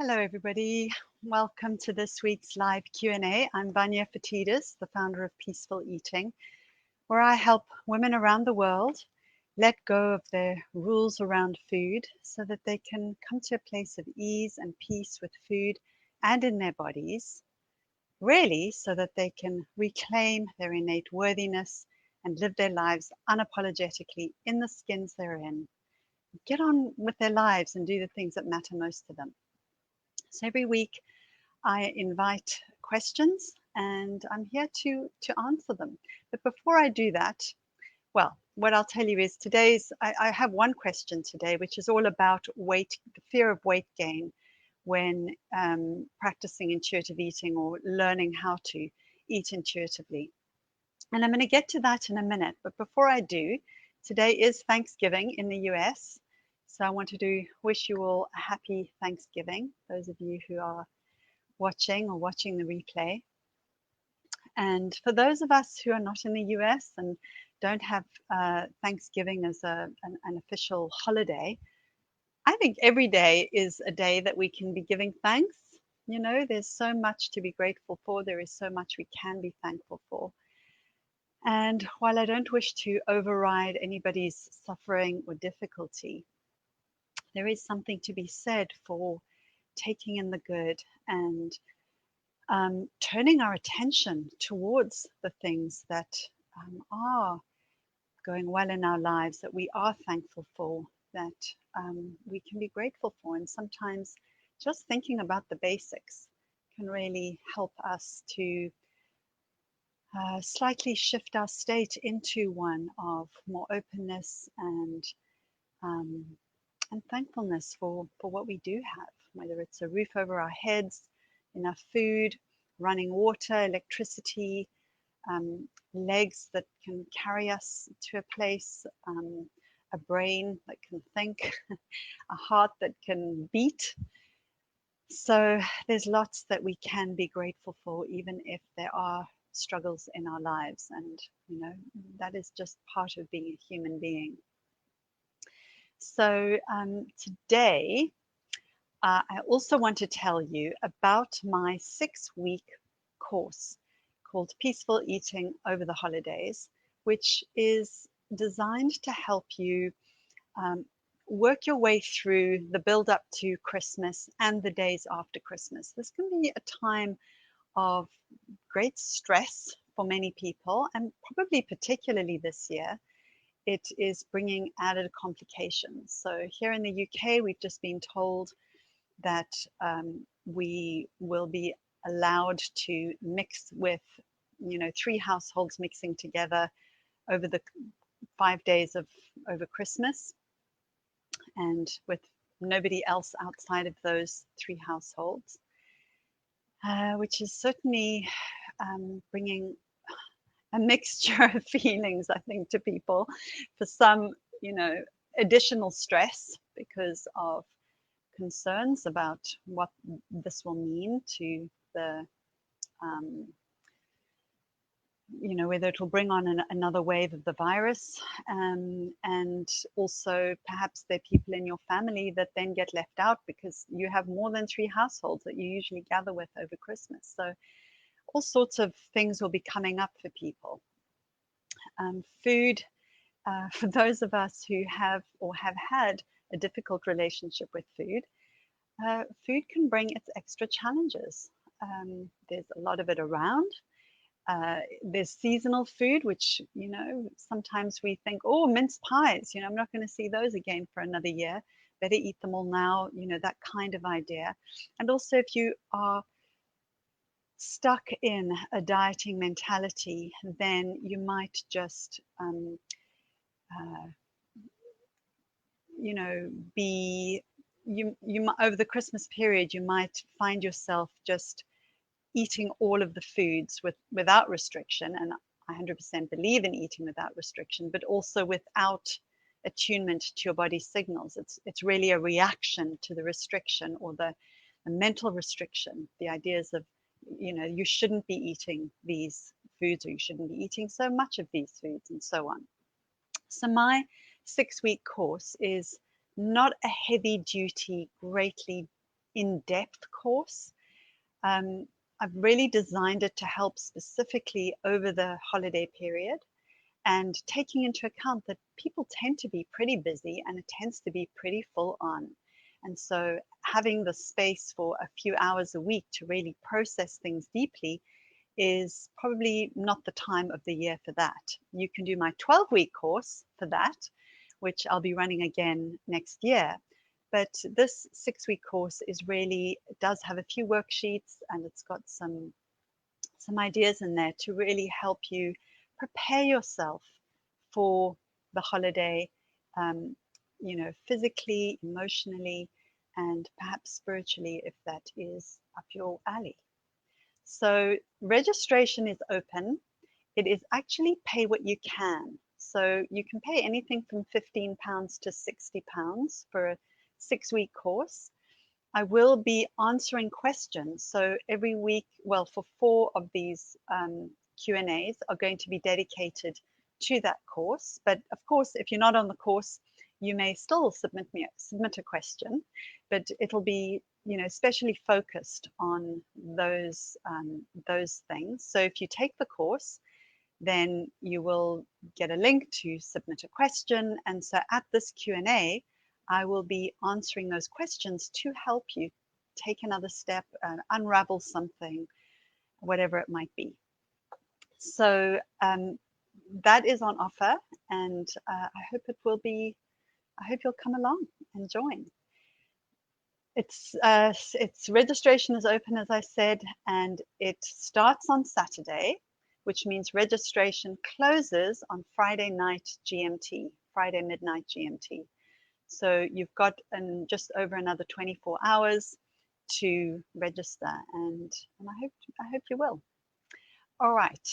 Hello, everybody. Welcome to this week's live Q&A. I'm Vanya Fatidis, the founder of Peaceful Eating, where I help women around the world let go of their rules around food so that they can come to a place of ease and peace with food and in their bodies, really so that they can reclaim their innate worthiness and live their lives unapologetically in the skins they're in. Get on with their lives and do the things that matter most to them. So every week I invite questions and I'm here to answer them. But before I do that, well, what I'll tell you is I have one question today, which is all about weight, the fear of weight gain when practicing intuitive eating or learning how to eat intuitively. And I'm going to get to that in a minute. But before I do, today is Thanksgiving in the US. So I wanted to wish you all a happy Thanksgiving, those of you who are watching the replay. And for those of us who are not in the US and don't have Thanksgiving as an official holiday, I think every day is a day that we can be giving thanks. You know, there's so much to be grateful for. There is so much we can be thankful for. And while I don't wish to override anybody's suffering or difficulty, there is something to be said for taking in the good and turning our attention towards the things that are going well in our lives, that we are thankful for, that we can be grateful for. And sometimes just thinking about the basics can really help us to slightly shift our state into one of more openness um, and thankfulness for what we do have, whether it's a roof over our heads, enough food, running water, electricity, legs that can carry us to a place, a brain that can think, a heart that can beat. So there's lots that we can be grateful for, even if there are struggles in our lives. And, you know, that is just part of being a human being. So today, I also want to tell you about my 6-week course called Peaceful Eating Over the Holidays, which is designed to help you work your way through the build up to Christmas and the days after Christmas. This can be a time of great stress for many people, and probably particularly this year, it is bringing added complications. So here in the UK, we've just been told that we will be allowed to mix with, 3 households mixing together over the 5 days of over Christmas, and with nobody else outside of those 3 households, which is certainly bringing a mixture of feelings, I think, to people. For some, additional stress because of concerns about what this will mean to the whether it will bring on another wave of the virus, and also perhaps there are people in your family that then get left out because you have more than 3 households that you usually gather with over Christmas. So all sorts of things will be coming up for people. Food, for those of us who have or have had a difficult relationship with food, food can bring its extra challenges. There's a lot of it around. There's seasonal food, which, sometimes we think, oh, mince pies, I'm not going to see those again for another year. Better eat them all now, that kind of idea. And also, if you are stuck in a dieting mentality, then you might just, be, you over the Christmas period, you might find yourself just eating all of the foods without restriction, and I 100% believe in eating without restriction, but also without attunement to your body's signals. It's really a reaction to the restriction or the mental restriction, the ideas of, you shouldn't be eating these foods, or you shouldn't be eating so much of these foods, and so on. So my 6-week course is not a heavy duty, greatly in-depth course. I've really designed it to help specifically over the holiday period, and taking into account that people tend to be pretty busy and it tends to be pretty full on. And so having the space for a few hours a week to really process things deeply is probably not the time of the year for that. You can do my 12-week course for that, which I'll be running again next year. But this 6-week course is really, does have a few worksheets, and it's got some ideas in there to really help you prepare yourself for the holiday, you know, physically, emotionally, and perhaps spiritually, if that is up your alley. So registration is open. It is actually pay what you can. So you can pay anything from £15 to £60 for a 6-week course. I will be answering questions. So every week, well, for 4 of these Q&As are going to be dedicated to that course. But of course, if you're not on the course, you may still submit a question, but it'll be, you know, specially focused on those things. So if you take the course, then you will get a link to submit a question. And so at this Q&A, I will be answering those questions to help you take another step, unravel something, whatever it might be. So that is on offer, and I hope it will be, I hope you'll come along and join. It's registration is open, as I said, and it starts on Saturday, which means registration closes on Friday night GMT, Friday midnight GMT. So you've got just over another 24 hours to register, and I hope you will. All right.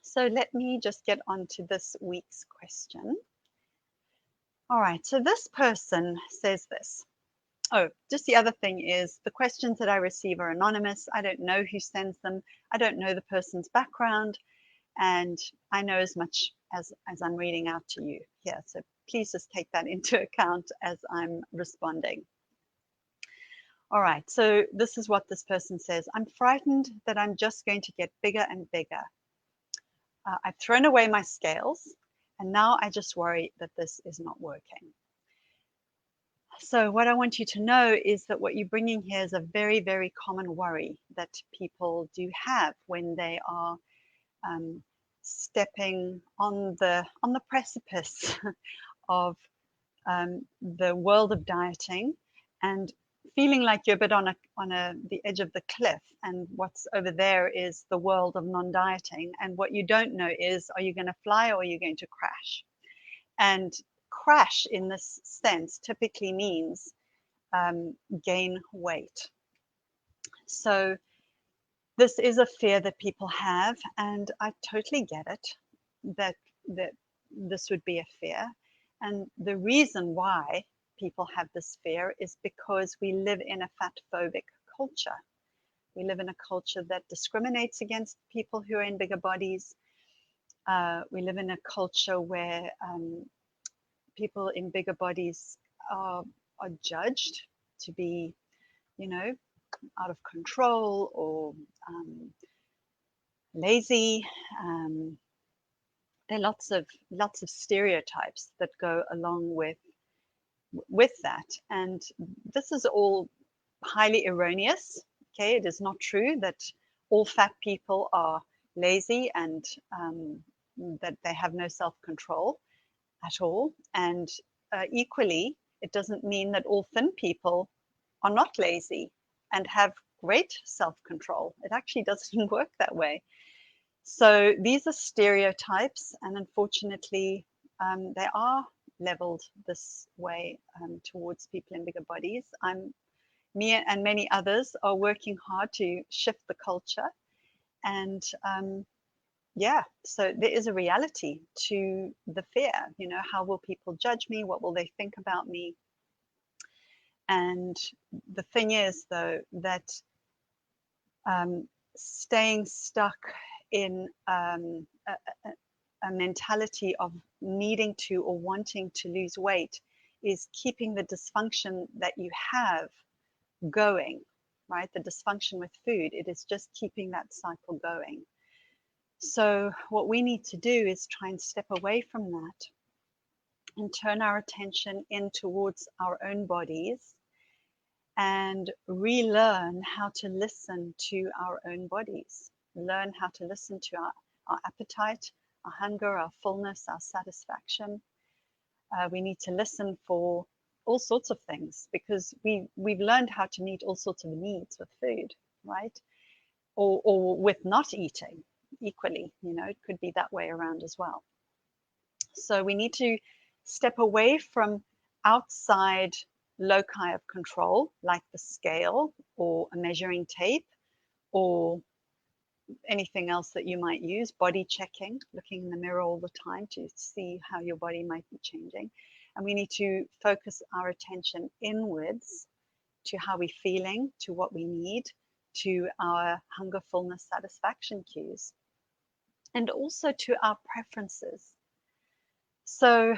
So let me just get on to this week's question. All right. So this person says this. Oh, just the other thing is the questions that I receive are anonymous. I don't know who sends them. I don't know the person's background, and I know as much as I'm reading out to you here. So please just take that into account as I'm responding. All right, so this is what this person says. I'm frightened that I'm just going to get bigger and bigger. I've thrown away my scales, and now I just worry that this is not working. So what I want you to know is that what you're bringing here is a very, very common worry that people do have when they are stepping on the precipice of the world of dieting and feeling like you're a bit on the edge of the cliff, and what's over there is the world of non-dieting, and what you don't know is, are you going to fly or are you going to crash? And crash in this sense typically means gain weight. So this is a fear that people have, and I totally get it, that this would be a fear. And the reason why people have this fear is because we live in a fat-phobic culture. We live in a culture that discriminates against people who are in bigger bodies. We live in a culture where people in bigger bodies are judged to be, you know, out of control or lazy. There are lots of stereotypes that go along with that, and this is all highly erroneous. Okay, it is not true that all fat people are lazy and that they have no self-control at all. And equally, it doesn't mean that all thin people are not lazy and have great self-control. It actually doesn't work that way. So these are stereotypes, and unfortunately, they are leveled this way towards people in bigger bodies. Me and many others are working hard to shift the culture, and yeah, so there is a reality to the fear. You know, how will people judge me? What will they think about me? And the thing is, though, that staying stuck in a mentality of needing to or wanting to lose weight is keeping the dysfunction that you have going, right? The dysfunction with food, it is just keeping that cycle going. So what we need to do is try and step away from that and turn our attention in towards our own bodies and relearn how to listen to our own bodies, learn how to listen to our appetite, our hunger, our fullness, our satisfaction. We need to listen for all sorts of things because we've learned how to meet all sorts of needs with food, right? Or with not eating equally, it could be that way around as well. So we need to step away from outside loci of control, like the scale or a measuring tape or anything else that you might use, body checking, looking in the mirror all the time to see how your body might be changing. And we need to focus our attention inwards to how we're feeling, to what we need, to our hunger, fullness, satisfaction cues, and also to our preferences. So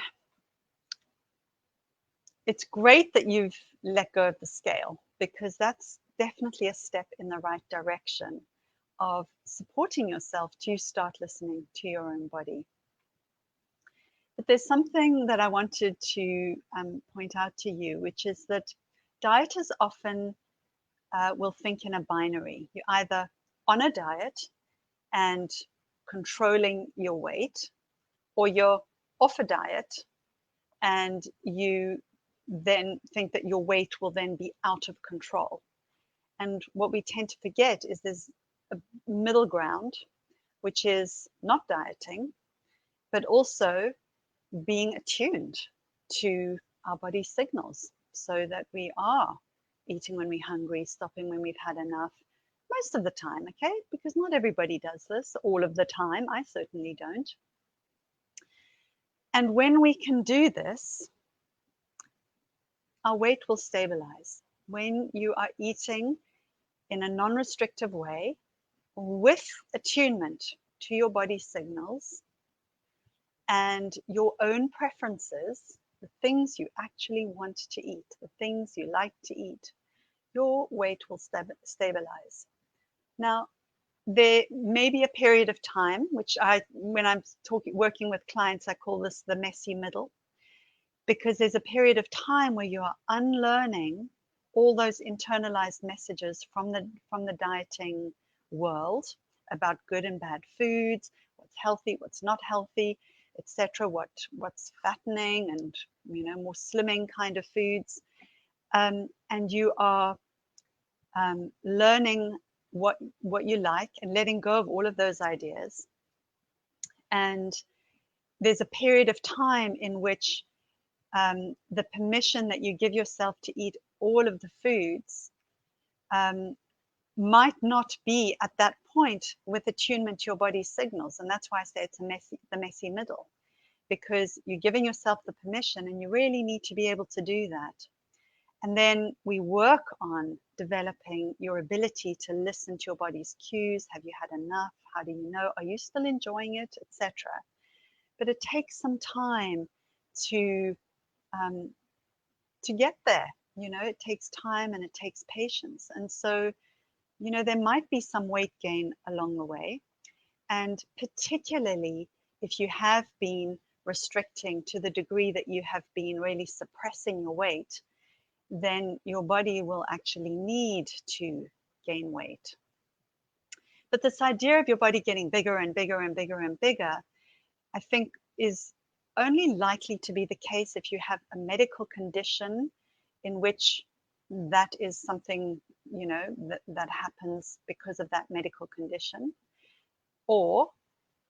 it's great that you've let go of the scale because that's definitely a step in the right direction of supporting yourself to start listening to your own body. But there's something that I wanted to point out to you, which is that dieters often will think in a binary. You're either on a diet and controlling your weight, or you're off a diet and you then think that your weight will then be out of control. And what we tend to forget is there's a middle ground, which is not dieting, but also being attuned to our body signals so that we are eating when we're hungry, stopping when we've had enough, most of the time, okay? Because not everybody does this all of the time. I certainly don't. And when we can do this, our weight will stabilize. When you are eating in a non-restrictive way with attunement to your body signals and your own preferences, the things you actually want to eat, the things you like to eat, your weight will stabilize. Now, there may be a period of time, which when I'm working with clients, I call this the messy middle, because there's a period of time where you are unlearning all those internalized messages from the dieting world about good and bad foods, what's healthy, what's not healthy, etc., what's fattening and more slimming kind of foods, and you are learning what you like and letting go of all of those ideas. And there's a period of time in which the permission that you give yourself to eat all of the foods might not be at that point with attunement to your body's signals. And that's why I say it's the messy middle, because you're giving yourself the permission and you really need to be able to do that. And then we work on developing your ability to listen to your body's cues. Have you had enough? How do you know? Are you still enjoying it, etc.? But it takes some time to get there. It takes time and it takes patience. And so, there might be some weight gain along the way. And particularly if you have been restricting to the degree that you have been really suppressing your weight, then your body will actually need to gain weight. But this idea of your body getting bigger and bigger and bigger and bigger, I think is only likely to be the case if you have a medical condition in which that is something, that happens because of that medical condition, or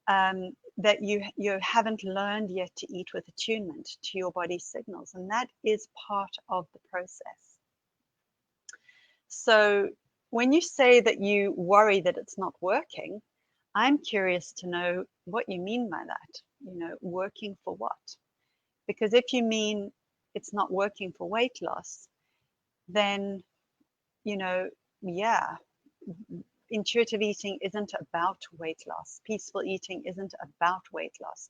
that you haven't learned yet to eat with attunement to your body signals. And that is part of the process. So when you say that you worry that it's not working, I'm curious to know what you mean by that. Working for what? Because if you mean it's not working for weight loss, then, yeah, intuitive eating isn't about weight loss. Peaceful eating isn't about weight loss.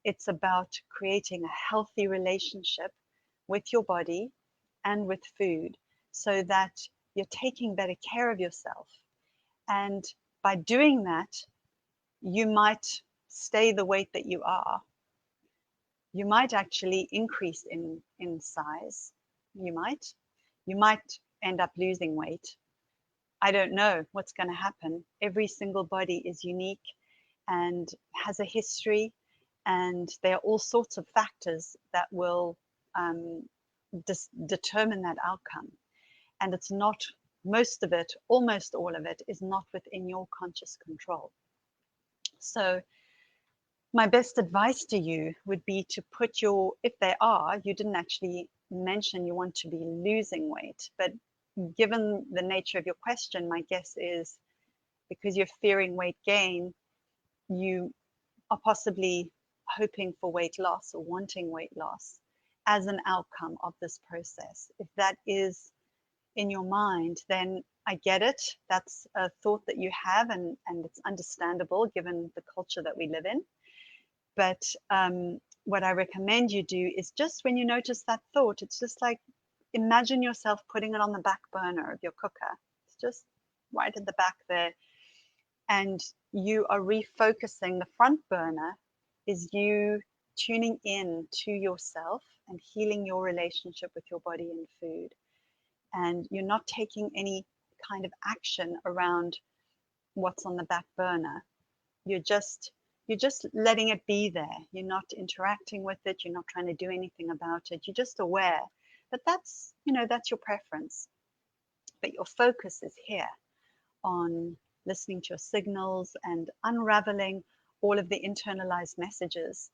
It's about creating a healthy relationship with your body and with food so that you're taking better care of yourself. And by doing that, you might stay the weight that you are. You might actually increase in size. You might end up losing weight. I don't know what's going to happen. Every single body is unique and has a history, and there are all sorts of factors that will determine that outcome. And it's not, most of it, almost all of it, is not within your conscious control. So my best advice to you would be to put your, if they are, you didn't actually mention you want to be losing weight, but given the nature of your question, my guess is because you're fearing weight gain, you are possibly hoping for weight loss or wanting weight loss as an outcome of this process. If that is in your mind, then I get it. That's a thought that you have, and it's understandable given the culture that we live in. But what I recommend you do is just when you notice that thought, it's just like imagine yourself putting it on the back burner of your cooker. It's just right at the back there. And you are refocusing. The front burner is you tuning in to yourself and healing your relationship with your body and food. And you're not taking any kind of action around what's on the back burner. You're just letting it be there. You're not interacting with it. You're not trying to do anything about it. You're just aware. But that's, that's your preference. But your focus is here on listening to your signals and unraveling all of the internalized messages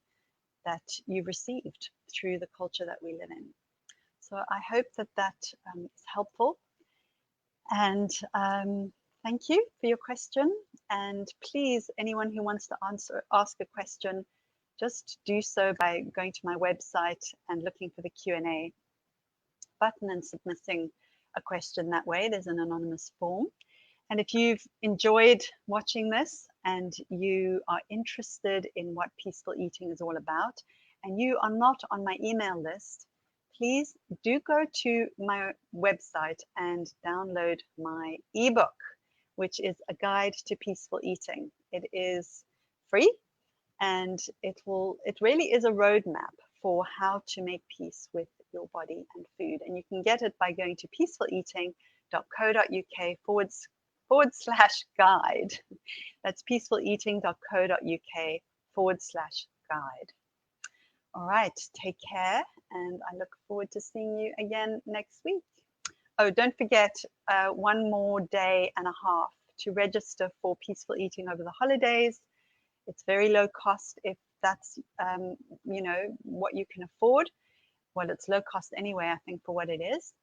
that you've received through the culture that we live in. So I hope that is helpful. And thank you for your question. And please, anyone who wants to ask a question, just do so by going to my website and looking for the Q&A button and submitting a question that way. There's an anonymous form. And if you've enjoyed watching this and you are interested in what peaceful eating is all about, and you are not on my email list, please do go to my website and download my ebook, which is a guide to peaceful eating. It is free, and it really is a roadmap for how to make peace with your body and food. And you can get it by going to peacefuleating.co.uk/guide. That's peacefuleating.co.uk/guide. All right, take care, and I look forward to seeing you again next week. Oh, don't forget, 1 more day and a half to register for peaceful eating over the holidays. It's very low cost if that's, what you can afford. Well, it's low cost anyway, I think, for what it is.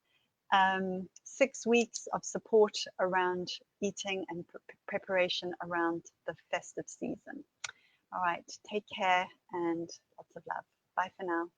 6 weeks of support around eating and preparation around the festive season. All right, take care and lots of love. Bye for now.